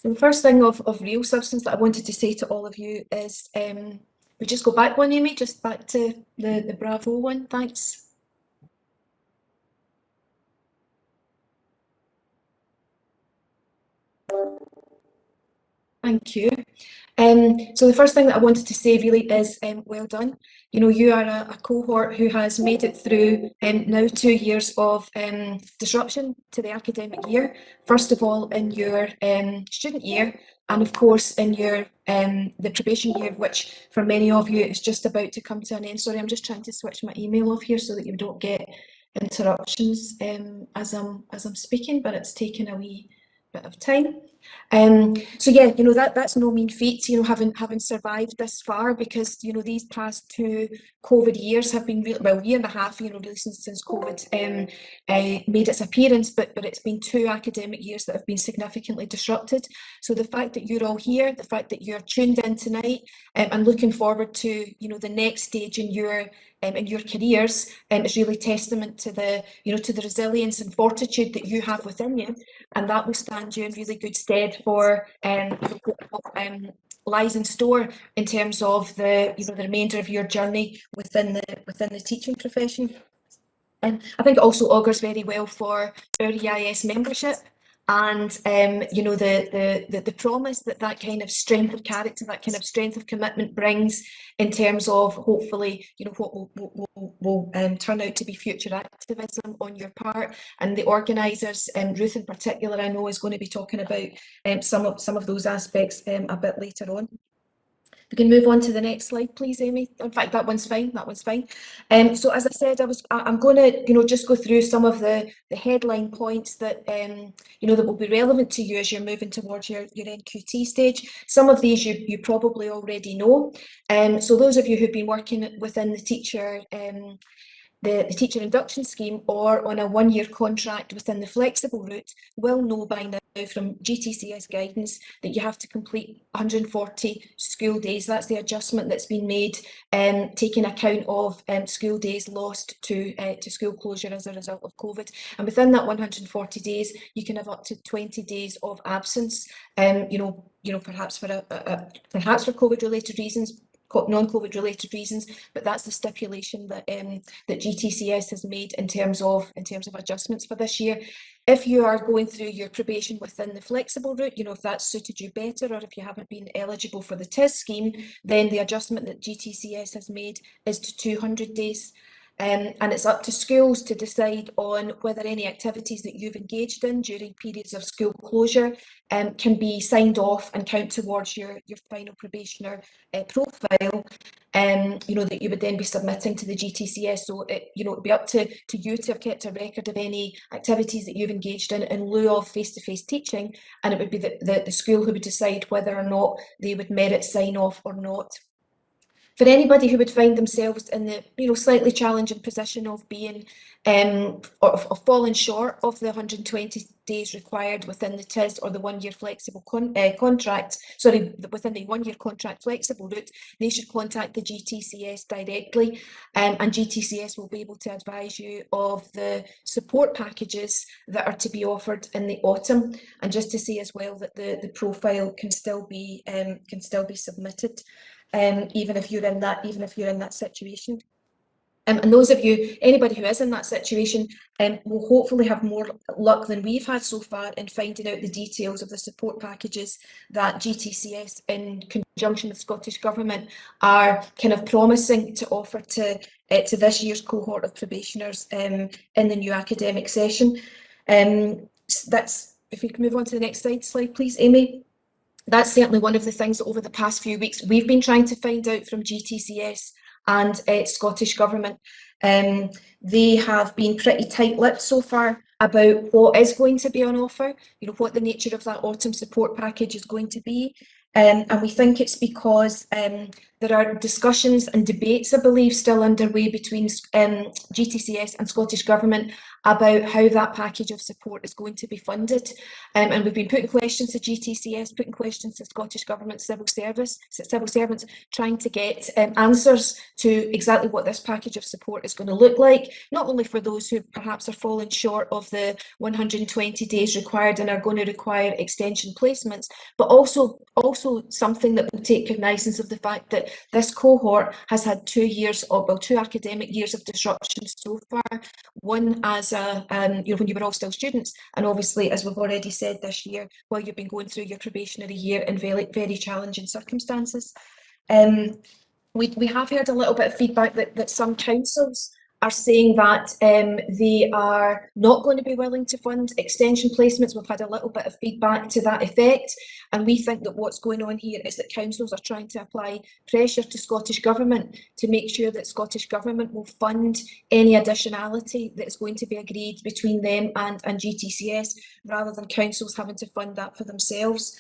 So the first thing of real substance that I wanted to say to all of you is, we just go back one, Amy, just back to the Bravo one, thanks. Thank you. So the first thing that I wanted to say really is well done. You know, you are a cohort who has made it through now 2 years of disruption to the academic year. First of all, in your student year, and of course in your the probation year, which for many of you is just about to come to an end. Sorry, I'm just trying to switch my email off here so that you don't get interruptions as I'm speaking, but it's taken a wee bit of time. So yeah, you know, that's no mean feat, you know, having survived this far, because you know these past 2 COVID years have been real, well, year and a half, you know, really since COVID made its appearance, but it's been 2 academic years that have been significantly disrupted. So the fact that you're all here, the fact that you're tuned in tonight, and looking forward to, you know, the next stage in your careers, is really testament to the, you know, to the resilience and fortitude that you have within you, and that will stand you in really good stead for what lies in store in terms of the, you know, the remainder of your journey within the teaching profession. And I think it also augurs very well for our EIS membership, and you know, the promise that kind of strength of character, that kind of strength of commitment brings in terms of hopefully, you know, what will turn out to be future activism on your part. And the organisers, Ruth in particular, I know is going to be talking about some of those aspects a bit later on. We can move on to the next slide, please, Amy. In fact, that one's fine. That one's fine. So as I said, I'm going to, you know, just go through some of the headline points that you know, that will be relevant to you as you're moving towards your NQT stage. Some of these you probably already know. So those of you who've been working within the teacher teacher induction scheme or on a 1-year contract within the flexible route will know by now from GTCS guidance that you have to complete 140 school days. That's the adjustment that's been made, taking account of school days lost to school closure as a result of COVID. And within that 140 days, you can have up to 20 days of absence. You know, perhaps for perhaps for COVID-related reasons, non-COVID related reasons, but that's the stipulation that that GTCS has made in terms of adjustments for this year. If you are going through your probation within the flexible route, you know, if that's suited you better, or if you haven't been eligible for the TIS scheme, then the adjustment that GTCS has made is to 200 days. And it's up to schools to decide on whether any activities that you've engaged in during periods of school closure can be signed off and count towards your final probationer profile, you know, that you would then be submitting to the GTCS. So it, you know, it'd be up to you to have kept a record of any activities that you've engaged in lieu of face-to-face teaching, and it would be the school who would decide whether or not they would merit sign off or not. For anybody who would find themselves in the, you know, slightly challenging position of being or of falling short of the 120 days required within the TIS or the 1-year flexible contract, sorry, within the 1-year contract flexible route, they should contact the GTCS directly, and GTCS will be able to advise you of the support packages that are to be offered in the autumn. And just to say as well that the profile can still be submitted. Even if you're in that situation. And those of you, anybody who is in that situation, will hopefully have more luck than we've had so far in finding out the details of the support packages that GTCS, in conjunction with Scottish Government, are kind of promising to offer to this year's cohort of probationers in the new academic session. That's, if we can move on to the next slide, please, Amy. That's certainly one of the things that over the past few weeks we've been trying to find out from GTCS and Scottish Government. They have been pretty tight-lipped so far about what is going to be on offer, you know, what the nature of that autumn support package is going to be. And we think it's because there there are discussions and debates, I believe, still underway between GTCS and Scottish Government about how that package of support is going to be funded. And we've been putting questions to GTCS, putting questions to Scottish Government civil servants, trying to get answers to exactly what this package of support is going to look like, not only for those who perhaps are falling short of the 120 days required and are going to require extension placements, but also something that will take cognizance of the fact that this cohort has had 2 years of, well, 2 academic years of disruption so far. One as when you were all still students, and obviously, as we've already said, this year, while you've been going through your probationary year in very, very challenging circumstances. We have heard a little bit of feedback that some councils are saying that they are not going to be willing to fund extension placements. We've had a little bit of feedback to that effect, and we think that what's going on here is that councils are trying to apply pressure to Scottish Government to make sure that Scottish Government will fund any additionality that is going to be agreed between them and GTCS, rather than councils having to fund that for themselves.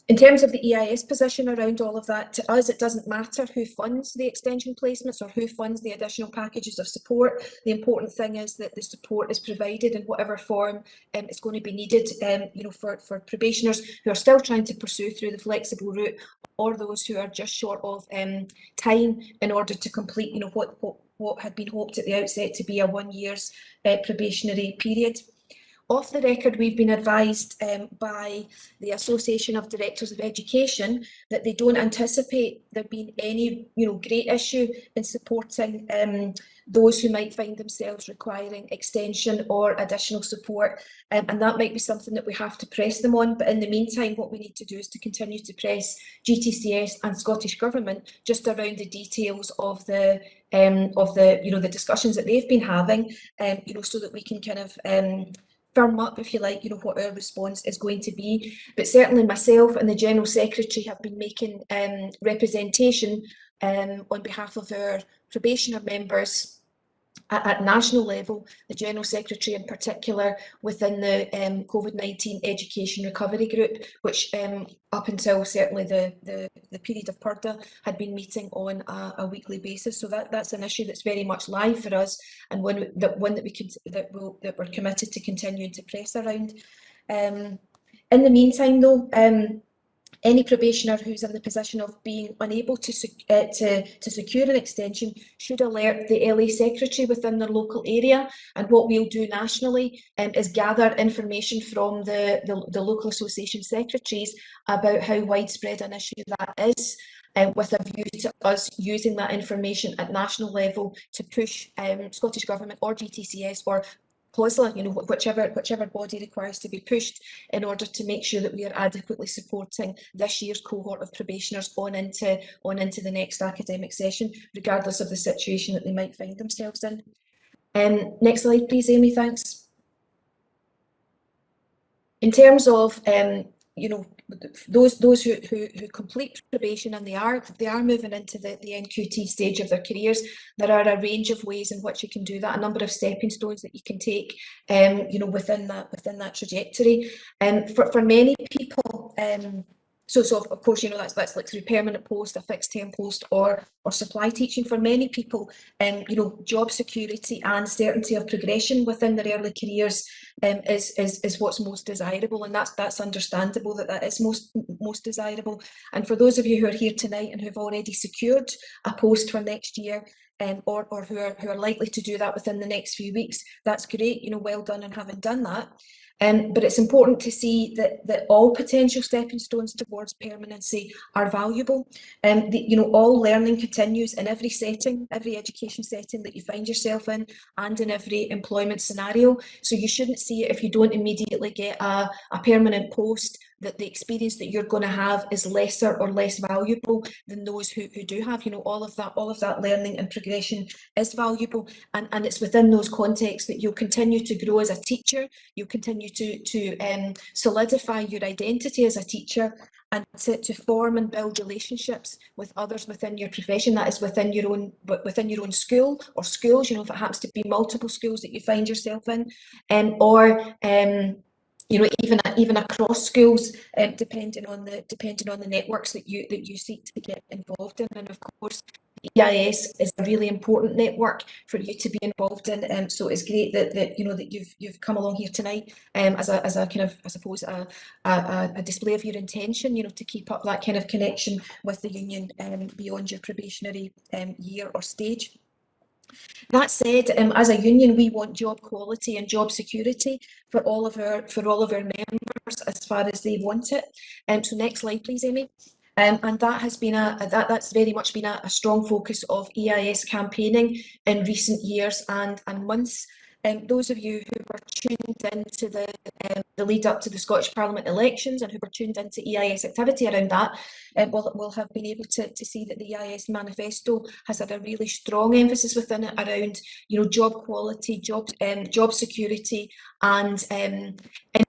In terms of the EIS position around all of that, to us, it doesn't matter who funds the extension placements or who funds the additional packages of support. The important thing is that the support is provided in whatever form it's going to be needed, for probationers who are still trying to pursue through the flexible route, or those who are just short of time in order to complete, what had been hoped at the outset to be a 1 year's probationary period. Off the record, we've been advised by the Association of Directors of Education that they don't anticipate there being any, great issue in supporting those who might find themselves requiring extension or additional support, and that might be something that we have to press them on. But in the meantime, what we need to do is to continue to press GTCS and Scottish Government just around the details of the the discussions that they've been having, so that we can kind of firm up, if you like, what our response is going to be. But certainly myself and the General Secretary have been making representation on behalf of our probationer members at national level, the General Secretary in particular, within the COVID-19 Education Recovery Group, which up until certainly the period of Purda had been meeting on a weekly basis. So that's an issue that's very much live for us, and one that we're committed to continuing to press around. In the meantime, though, any probationer who's in the position of being unable to secure an extension should alert the LA Secretary within their local area. And what we'll do nationally is gather information from the local association secretaries about how widespread an issue that is, with a view to us using that information at national level to push Scottish Government or GTCS or COSLA, whichever body requires to be pushed, in order to make sure that we are adequately supporting this year's cohort of probationers on into the next academic session, regardless of the situation that they might find themselves in. Next slide, please, Amy, thanks. In terms of those who complete probation and they are moving into the NQT stage of their careers, there are a range of ways in which you can do that, a number of stepping stones that you can take within that trajectory. For many people, so of course, that's like through permanent post, a fixed term post, or supply teaching. For many people, job security and certainty of progression within their early careers is what's most desirable, and that's understandable that is most desirable. And for those of you who are here tonight and who've already secured a post for next year, or who are likely to do that within the next few weeks, that's great. Well done on having done that. But it's important to see that all potential stepping stones towards permanency are valuable. All learning continues in every setting, every education setting that you find yourself in, and in every employment scenario. So you shouldn't see it if you don't immediately get a permanent post, that the experience that you're going to have is lesser or less valuable than those who do have. All of that learning and progression is valuable, and it's within those contexts that you'll continue to grow as a teacher. You'll continue to solidify your identity as a teacher, and to form and build relationships with others within your profession. That is within your own school or schools. If it happens to be multiple schools that you find yourself in, or even across schools, depending on the networks that you seek to get involved in. And of course, the EIS is a really important network for you to be involved in. So it's great that you've come along here tonight as a kind of, I suppose, a display of your intention, to keep up that kind of connection with the union beyond your probationary year or stage. That said, as a union, we want job quality and job security for all of our members as far as they want it. So next slide, please, Amy. And that has been that's very much been a strong focus of EIS campaigning in recent years and months. Those of you who were tuned into the lead up to the Scottish Parliament elections and who were tuned into EIS activity around that will have been able to see that the EIS manifesto has had a really strong emphasis within it around job quality, job security, and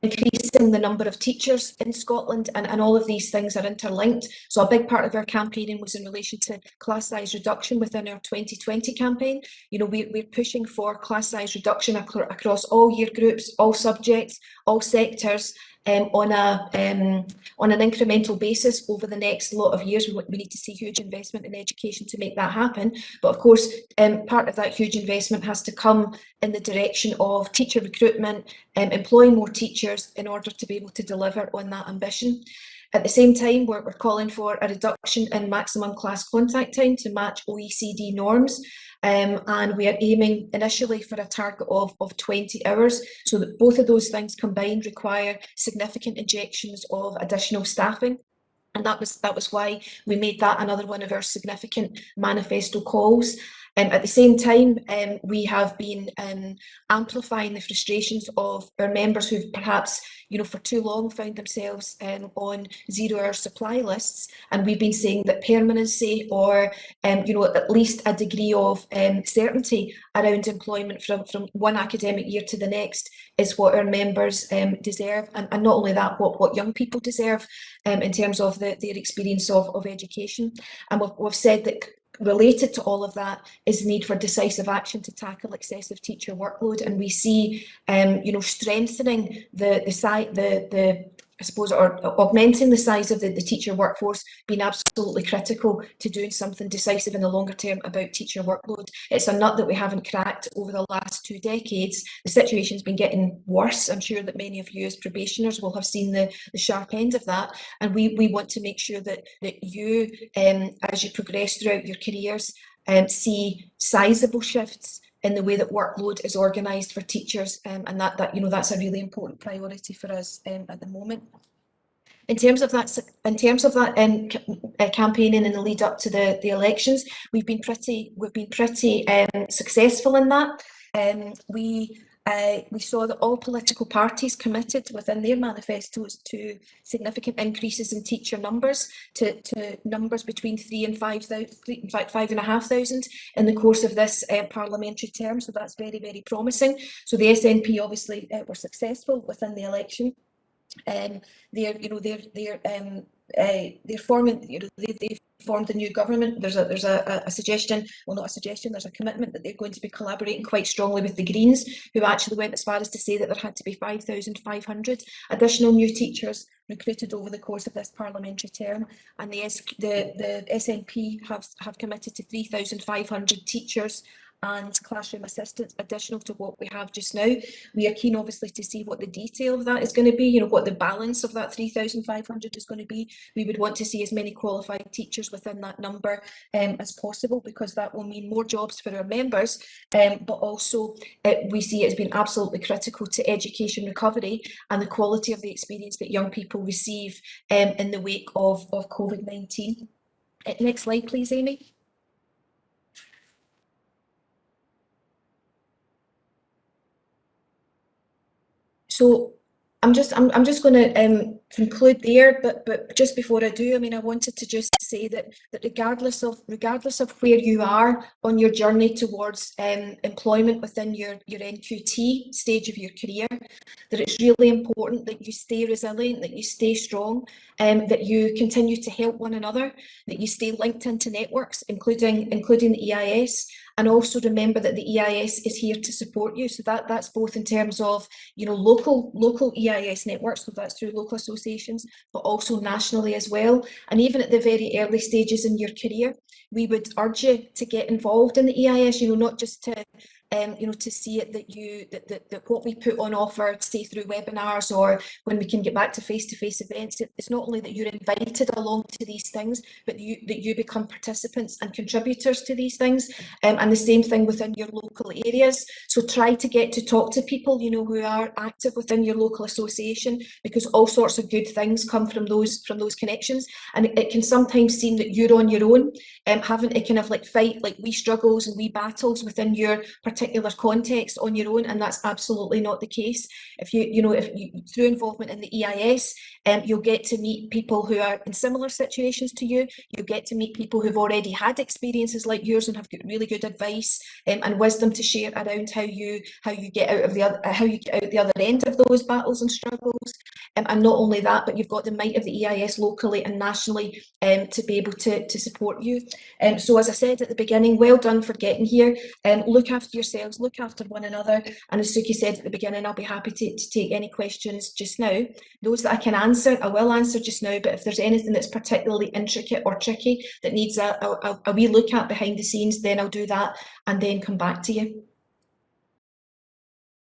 increasing the number of teachers in Scotland, and all of these things are interlinked. So a big part of our campaigning was in relation to class size reduction within our 2020 campaign. We're pushing for class size reduction across all year groups, all subjects, all sectors, on an incremental basis over the next lot of years. We need to see huge investment in education to make that happen. But of course, part of that huge investment has to come in the direction of teacher recruitment, employing more teachers in order to be able to deliver on that ambition. At the same time, we're calling for a reduction in maximum class contact time to match OECD norms. And we are aiming initially for a target of 20 hours, so that both of those things combined require significant injections of additional staffing. And that was why we made that another one of our significant manifesto calls. At the same time, we have been amplifying the frustrations of our members who've perhaps, for too long found themselves on 0-hour supply lists. And we've been saying that permanency or, at least a degree of certainty around employment from one academic year to the next is what our members deserve. And not only that, what young people deserve in terms of their experience of education. And we've said that related to all of that is the need for decisive action to tackle excessive teacher workload, and we see, strengthening I suppose, or augmenting the size of the teacher workforce being absolutely critical to doing something decisive in the longer term about teacher workload. It's a nut that we haven't cracked over the last 2 decades. The situation's been getting worse. I'm sure that many of you as probationers will have seen the sharp end of that. And we want to make sure that you, as you progress throughout your careers, see sizable shifts in the way that workload is organised for teachers, and that's a really important priority for us at the moment. In terms of that campaigning in the lead up to the elections, we've been pretty successful in that. We saw that all political parties committed within their manifestos to significant increases in teacher numbers, to numbers between 3,000 and 5,000, in fact 5,500 in the course of this parliamentary term. So that's very, very promising. So the SNP obviously were successful within the election. They're forming, they've formed a new government. There's a suggestion, well, not a suggestion, there's a commitment that they're going to be collaborating quite strongly with the Greens, who actually went as far as to say that there had to be 5,500 additional new teachers recruited over the course of this parliamentary term. And the SNP have committed to 3,500 teachers and classroom assistants additional to what we have just now. We are keen obviously to see what the detail of that is going to be, what the balance of that 3,500 is going to be. We would want to see as many qualified teachers within that number as possible, because that will mean more jobs for our members, but also we see it as being absolutely critical to education recovery and the quality of the experience that young people receive in the wake of COVID-19. Next slide, please, Amy. So I'm just going to conclude there, but just before I do, I wanted to just say that regardless of where you are on your journey towards employment within your NQT stage of your career, that it's really important that you stay resilient, that you stay strong, that you continue to help one another, that you stay linked into networks, including the EIS, and also remember that the EIS is here to support you. So that's both in terms of, you know, local EIS networks, so that's through local associations, but also nationally as well. And even at the very early stages in your career, we would urge you to get involved in the EIS, you know, not just to you know, to see it that what we put on offer, say through webinars or when we can get back to face-to-face events, it's not only that you're invited along to these things, but that you become participants and contributors to these things. And the same thing within your local areas. So try to get to talk to people, you know, who are active within your local association, because all sorts of good things come from those connections. And it can sometimes seem that you're on your own, having to kind of like fight like wee struggles and wee battles within your particular context on your own, and that's absolutely not the case. If you through involvement in the EIS, you'll get to meet people who are in similar situations to you. You'll get to meet people who've already had experiences like yours and have got really good advice and wisdom to share around how you get out of the other end of those battles and struggles. And not only that, but you've got the might of the EIS locally and nationally to be able to support you. So as I said at the beginning, well done for getting here. Look after yourselves, look after one another. And as Suki said at the beginning, I'll be happy to take any questions just now. Those that I can answer, I will answer just now. But if there's anything that's particularly intricate or tricky that needs a wee look at behind the scenes, then I'll do that and then come back to you.